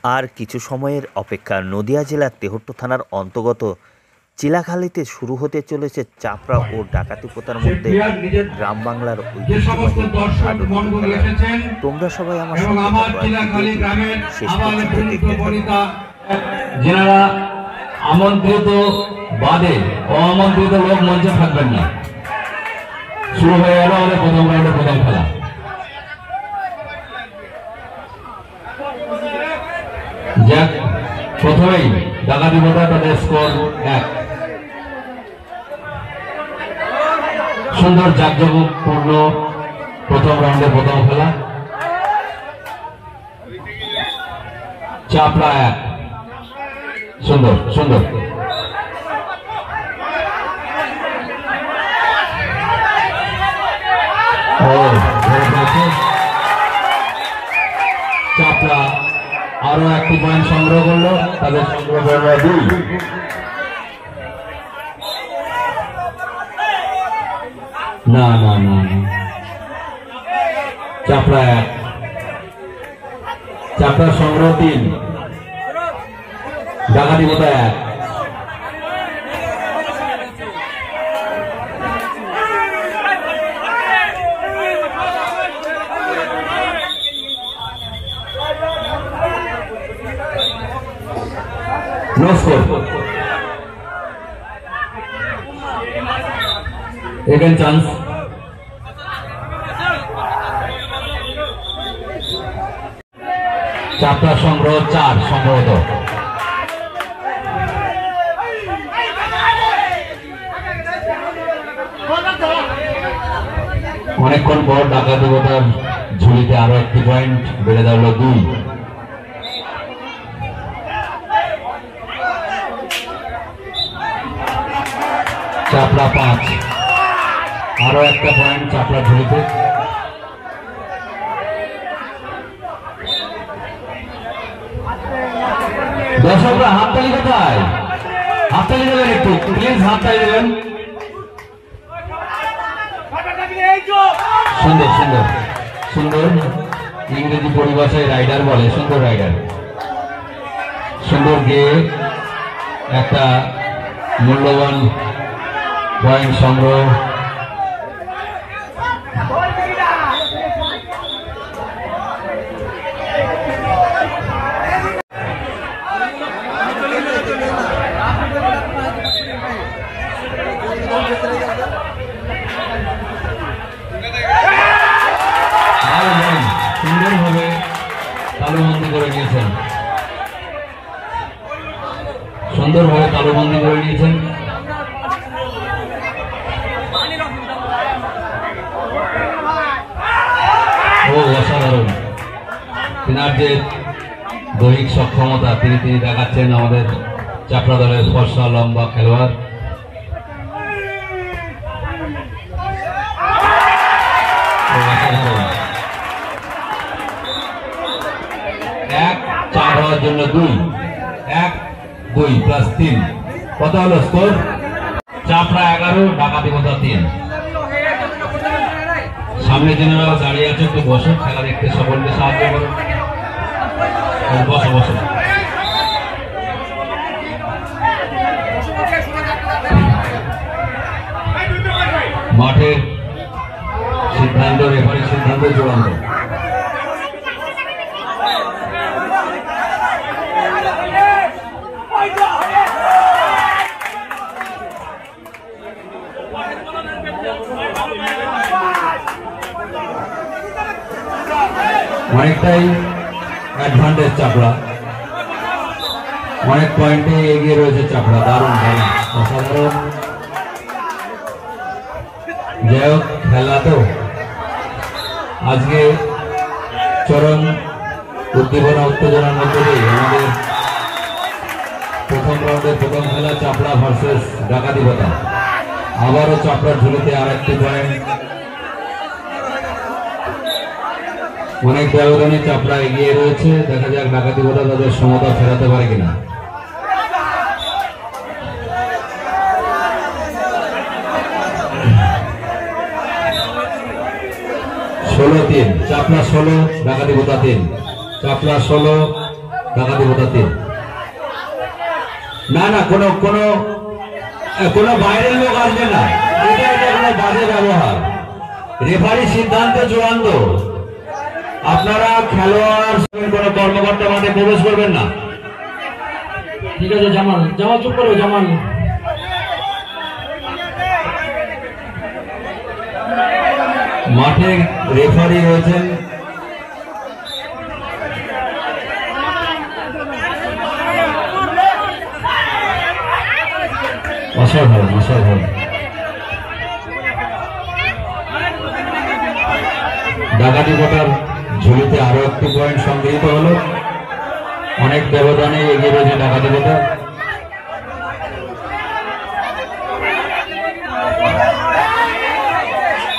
আর কিছু সময়ের অপেক্ষা নদিয়া জেলার তেহট্ট থানার অন্তর্গত চিলাখালীতে শুরু হতে চলেছে চাপড়া ও ডাকাতিপোতার মধ্যে গ্রাম বাংলার ঐতিহ্যবাহী হাডুডু খেলা। তোমরা সবাই আমার সঙ্গে শেষ পর্যন্ত দেখতে থাকো। যারা আমন্ত্রিত বাদে অআমন্ত্রিত লোক মঞ্চে থাকবেন না। শুরু হয়ে গেল আমাদের প্রথম রাউন্ডের প্রথম খেলা। যাক, প্রথমেই ডাকাতিপোতা তাদের স্কোর 1। সুন্দর জাঁকজমকপূর্ণ প্রথম রাউন্ডের প্রথম খেলা। চাপড়া 1। সুন্দর সুন্দর। চাপড়া আরো একটি পয়েন্ট সংগ্রহ করলো, তাদের সংগ্রহ 2। না না না চাপড়া 1, চাপড়া সংগ্রহ 3, ডাকাতিপোতা 1। No score. Again chance. চাপড়া সংগ্রহ 4 সম্ভবত। অনেকক্ষণ পর ডাকাতিপোতার ঝুলিতে আরো একটি পয়েন্ট বেড়ে দাঁড়ালো 2। চাপড়া 5, আরো একটা পয়েন্ট চাপড়া ঝুলিতে। দর্শকরা হাততালি কোথায়? হাততালি দেবেন একটু প্লিজ, হাততালি দেবেন। সুন্দর সুন্দর সুন্দর, ইংরেজি পরিভাষায় রাইডার বলে, সুন্দর রাইডার। সুন্দর গেয়ে একটা মূল্যবান পয়েন্ট সংগ্রহ। সুন্দরভাবে তালুবন্দি করে নিয়েছেন, সুন্দরভাবে তালুবন্দি করে নিয়েছেন। অসাধারণ তিনার যে দৈহিক সক্ষমতা তিনি দেখাচ্ছেন আমাদের চাপড়া দলের ফর্সা লম্বা খেলোয়াড়। এক 4 হওয়ার জন্য 2, 1 2 প্লাস 3 কত হলো স্কোর? চাপড়া 11, ডাকাতিপোতা 3। সামনে যারা দাঁড়িয়ে আছে একটু বসো, খেলা দেখতে সকলকে সাহায্য করো। বসো বসো। মাঠের সিদ্ধান্ত, রেফারির সিদ্ধান্ত চূড়ান্ত। অনেকটাই অ্যাডভান্টেজ চাপড়া, অনেক পয়েন্টে এগিয়ে রয়েছে চাপড়া। দারুণ খেলা, অসাধারণ। যাই হোক, খেলা তো আজকে চরম উদ্দীপনা উত্তেজনার মধ্যে দিয়ে আমাদের প্রথম রাউন্ডের প্রথম খেলা চাপড়া ভার্সেস ডাকাতিপোতা। আবারও চাপড়ার ঝুলিতে আর একটি পয়েন্ট। অনেক ব্যবধানে চাপড়া এগিয়ে রয়েছে, দেখা যাক ডাকাতিপোতা তাদের সমতা ফেরাতে পারে কিনা। 16-3 চাপড়া 16 ডাকাতিপোতা 3। চাপড়া 16 ডাকাতিপতা 3। না না, কোনো কোনো কোনো বাইরের লোক আসবে না, এটা কোনো বাজে ব্যবহার। রেফারি সিদ্ধান্ত চূড়ান্ত। আপনারা খেলোয়াড় কোনো কর্মকর্তা মাঠে প্রবেশ করবেন না। ঠিক আছে জামাল, জামাল চুপ করো জামাল। মাঠে রেফারি রয়েছেন অসাধারণ অসাধারণ। ডাকাতিপতার ঝুলিতে আরো একটি পয়েন্ট সংগৃহীত হলো। অনেক ব্যবধানে এগিয়ে রয়েছে ডাকাতিপতা।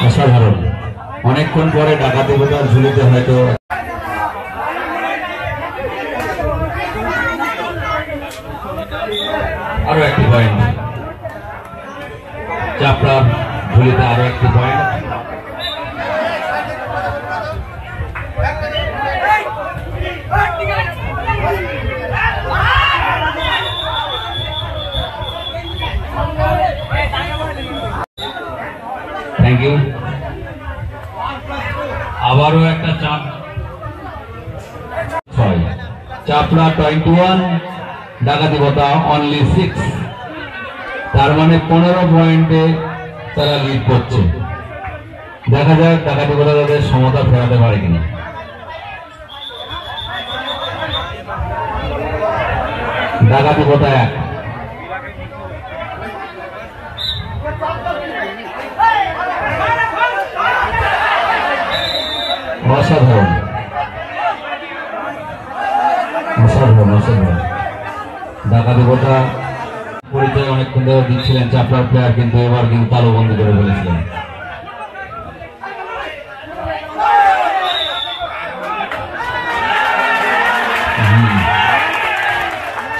অসাধারণ, অনেকক্ষণ পরে ডাকাতিপতার ঝুলিতে হয়তো আরো একটি পয়েন্ট। চাপড়ার ঝুলিতে আরো একটি পয়েন্ট। Thank you. আবারও একটা চাপ। চাপড়া 21, ডাকাতিপতা অনলি 6। তার মানে 15 পয়েন্টে তারা লিড করছে। দেখা যাক ডাকাতিপতা তাদের সমতা ফেরাতে পারে কিনা। ডাকাতিপতা 1। অসাধারণ অসাধারণ অসাধারণ। ডাকাতিপতা পরিচয় অনেকক্ষণ ধরে দিচ্ছিলেন চাপড়ার প্লেয়ার, কিন্তু এবার কিন্তু তালুবন্দি করে ফেলেছিলেন।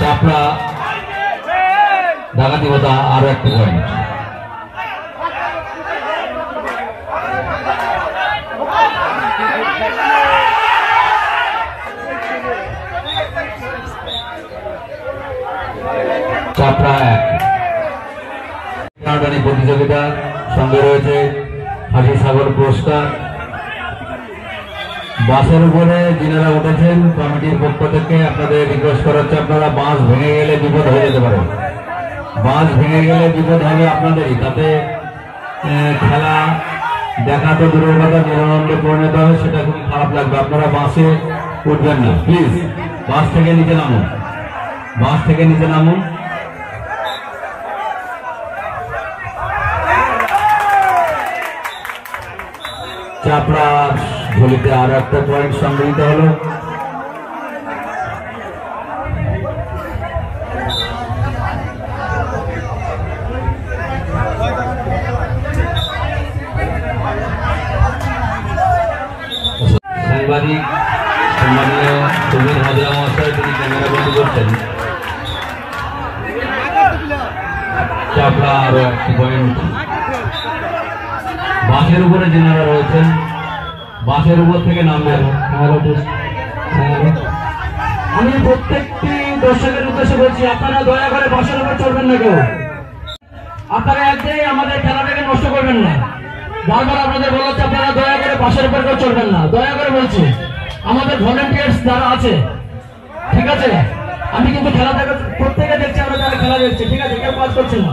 চাপড়া ডাকাতিপতা আরো একটি পয়েন্ট। চাপড়া 1। টানাটানি প্রতিযোগিতা, সঙ্গে রয়েছে হাজি সাগর পুরস্কার। বাসের উপরে যিনারা উঠেছেন কমিটির পক্ষ থেকে আপনাদের রিকোয়েস্ট করা হচ্ছে, আপনারা বাস ভেঙে গেলে বিপদ হয়ে যেতে পারে। বাস ভেঙে গেলে বিপদ হবে আপনাদেরই, তাতে খেলা দেখা তো দূরের কথা, নিরানন্দে পরিণত হবে, সেটা খুব খারাপ লাগবে। আপনারা বাসে উঠবেন না প্লিজ, বাস থেকে নিচে নামুন, বাস থেকে নিচে নামুন। চাপড়া ঝুলিতে আরো একটা পয়েন্ট সংগৃহীত হলো। সাংবাদিক সম্মানীয় সুবীর হাজরা মহাশয়, তিনি ক্যামেরা বন্ধ করছেন। চাপড়া আরো একটি পয়েন্ট। বাসের উপরে যিনারা রয়েছেন, বাসের উপর থেকে নামবেন। আমি প্রত্যেকটি দর্শকের উদ্দেশ্যে বলছি, আপনারা দয়া করে বাসের উপর চলবেন না কেউ। আপনারা একদিন আমাদের খেলাটাকে নষ্ট করবেন না। বারবার আপনাদের বলা হচ্ছে আপনারা দয়া করে বাসের উপর কেউ চলবেন না, দয়া করে বলছি। আমাদের ভলেন্টিয়ার্স যারা আছে, ঠিক আছে, আমি কিন্তু খেলা প্রত্যেকে দেখছি, আমরা যারা খেলা দেখছি, ঠিক আছে, কেউ কাজ করছে না।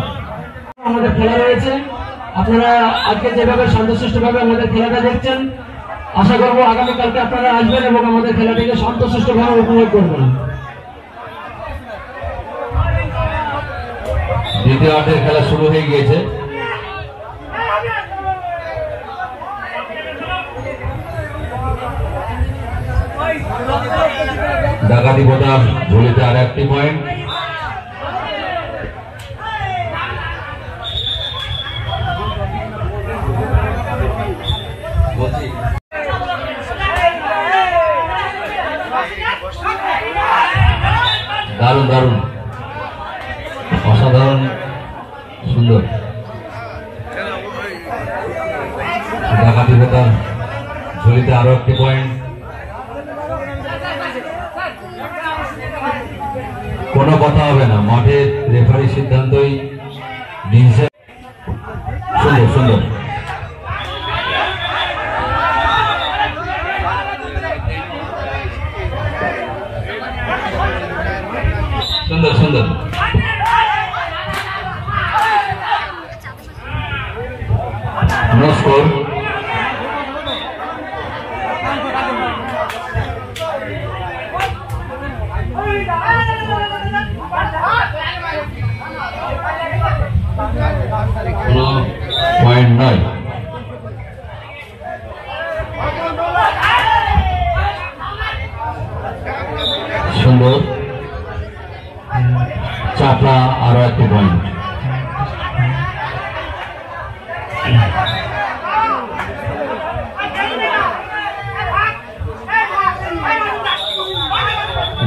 আমাদের খেলা রয়েছে, আপনারা আজকে যেভাবে শান্তশিষ্টভাবে আমাদের খেলাটা দেখছেন, আশা করবো আগামীকালকে আপনারা আসবেন এবং আমাদের খেলাটিকে শান্তশিষ্টভাবে উপভোগ করবেন। দ্বিতীয় আটের খেলা শুরু হয়ে গিয়েছে। ডাকাতিপতার ঝুলিতে আর একটি পয়েন্ট। দারুণ দারুণ, অসাধারণ, সুন্দর। ডাকাতিপতার ঝুলিতে আরো একটি পয়েন্ট। কোনো কথা হবে না, মাঠের রেফারির সিদ্ধান্তই নিচ্ছে। সুন্দর সুন্দর সুন্দর সুন্দর নো স্কোর। কোনো পয়েন্ট নয়। সুন্দর চাপড়া আরো একটি পয়েন্ট।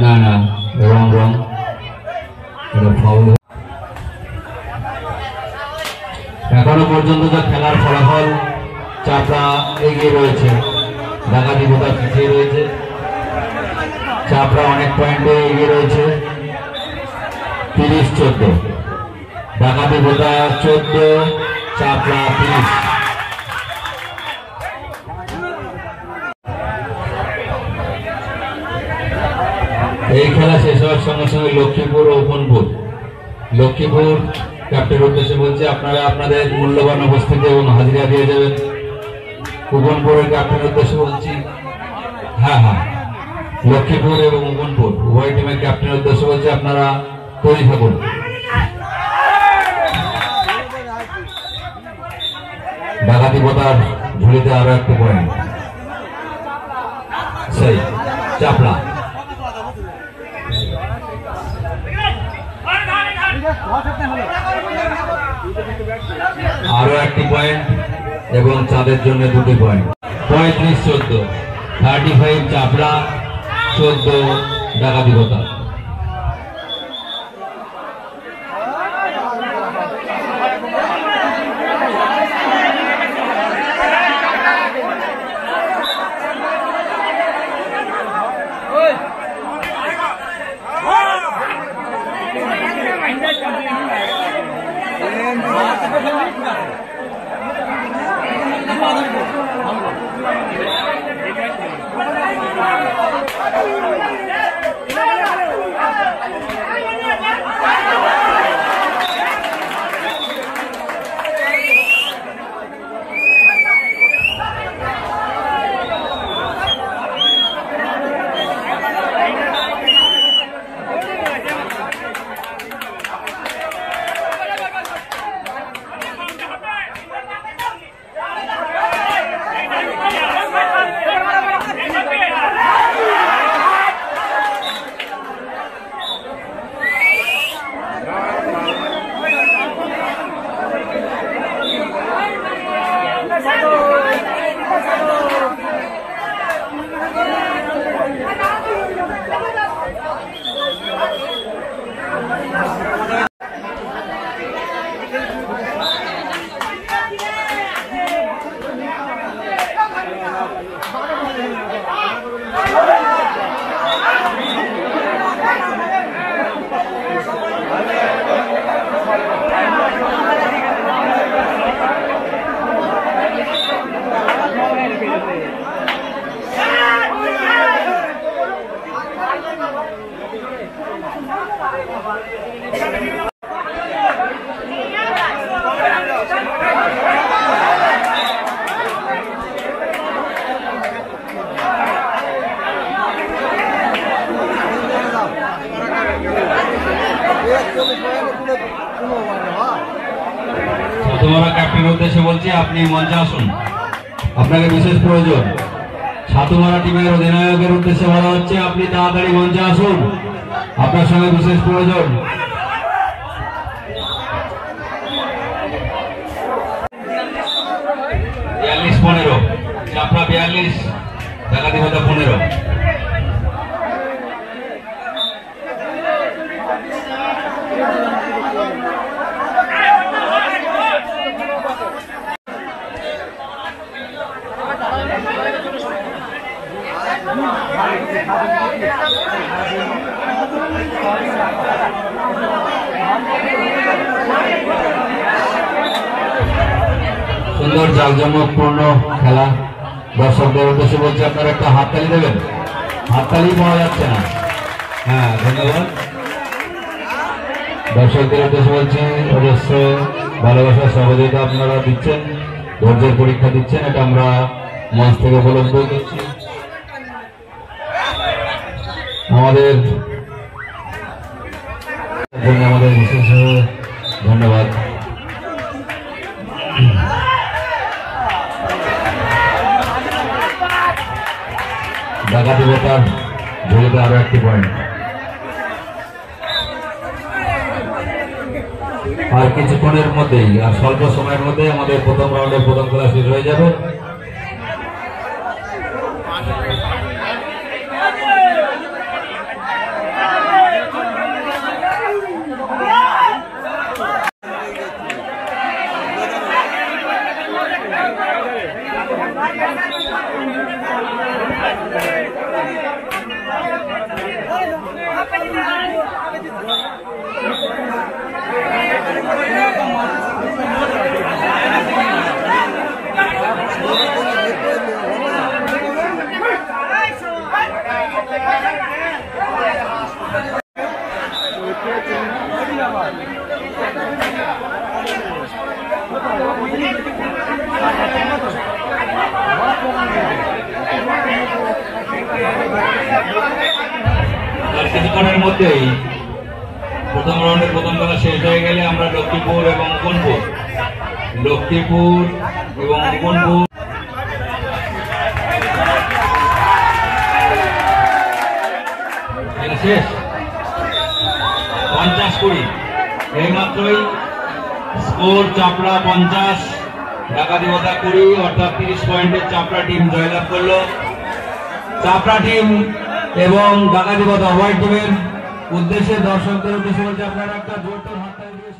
না না রং রং ফাউল। এখনো পর্যন্ত যা খেলার ফলাফল, চাপড়া এগিয়ে রয়েছে, ডাকাতি বোতা পিছিয়ে রয়েছে। চাপড়া অনেক পয়েন্টে এগিয়ে রয়েছে, 30-14। ডাকাতি বোতা 14, চাপড়া 30। এই খেলা শেষ হওয়ার সঙ্গে সঙ্গে লক্ষ্মীপুর ও উপনপুর, লক্ষ্মীপুর ক্যাপ্টেন উদ্দেশ্যে বলছে আপনারা আপনাদের মূল্যবান উপস্থিতি এবং হাজিরা দিয়ে যাবেন। উপনপুরের ক্যাপ্টেন উদ্দেশ্যে বলছি, হ্যাঁ হ্যাঁ, লক্ষ্মীপুর এবং উপনপুর উভয় টিমের ক্যাপ্টেন উদ্দেশ্যে বলছে আপনারা তৈরি থাকুন। ডাকাতি বোতার ঝুলিতে আরো একটি পয়েন্ট। সেই চাপড়া আরো একটি পয়েন্ট এবং চাঁদের জন্য 2টি পয়েন্ট। 35-14, 35 চাপড়া, 14 ডাকাতি বোতা। তোমার ক্যাপ্টেন উদ্দেশ্যে বলছি আপনি মঞ্চে আসুন, আপনাকে বিশেষ প্রয়োজন। ছাতুমারা টিমের অধিনায়কের উদ্দেশ্যে বলা হচ্ছে আপনি তাড়াতাড়ি মঞ্চে আসুন, আপনার সঙ্গে বিশেষ প্রয়োজন। চাপড়া 42, ডাকাতি বোতা 15। সুন্দর জাঁকজমকপূর্ণ খেলা। দর্শকদের উদ্দেশ্যে বলছি আপনারা একটা হাততালি দেবেন, হাততালি পাওয়া যাচ্ছে না। হ্যাঁ, ধন্যবাদ। দর্শকদের উদ্দেশ্যে বলছি অবশ্য ভালোবাসা সহযোগিতা আপনারা দিচ্ছেন, ধৈর্যের পরীক্ষা দিচ্ছেন, এটা আমরা মঞ্চ থেকে উপলব্ধ করছি। আমাদের বিশেষ ধন্যবাদ। ডাকাতিবতার ঝুলিতে আরো একটি পয়েন্ট। আর কিছুক্ষণের মধ্যেই, আর স্বল্প সময়ের মধ্যে আমাদের প্রথম রাউন্ডের প্রথম খেলা শেষ হয়ে যাবে। কিছুক্ষণের মধ্যেই প্রথম রাউন্ডের প্রথম খেলা শেষ হয়ে গেলে আমরা লক্ষ্মীপুর এবং মুকুন্দপুর শেষ 50-20 এইমাত্রই স্কোর চাপড়া 50, ডাকাতিবতা 20, অর্থাৎ 30 পয়েন্টের চাপড়া টিম জয়লাভ করলো। চাপড়া টিম এবং ডাকাতিবতা উভয় টিমের উদ্দেশ্যে দর্শকদের উদ্দেশ্যে বলছে আপনারা একটা জোরদার হাততালি দিয়ে